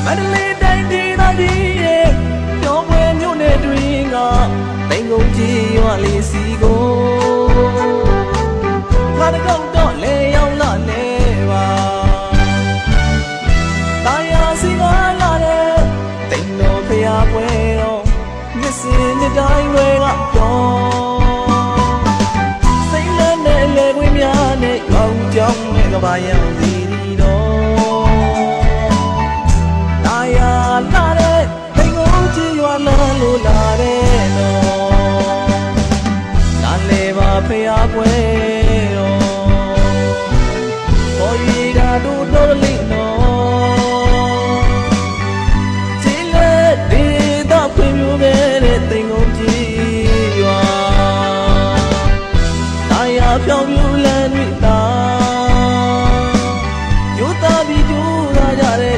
မန္တလေးတိုင်းဒေသကြီးရဲ့ပြောင်းပွဲမြို့နယ်တွင်ကတိမ်ကုန်ကြီးရွာလေးစီကိုခါတကောက်တော့လေရောက်လာလေပါတာယာစီကားလာတဲ့တိမ်တော်ဖျားပွဲတော့မြစ်စင်တဲ့တိုင်းတွေကပြောစိတ်လန်းတဲ့လေခွေးများနဲ့ရွာဦးကြောင်းနဲ့ကဘာရောင်စီရီတော့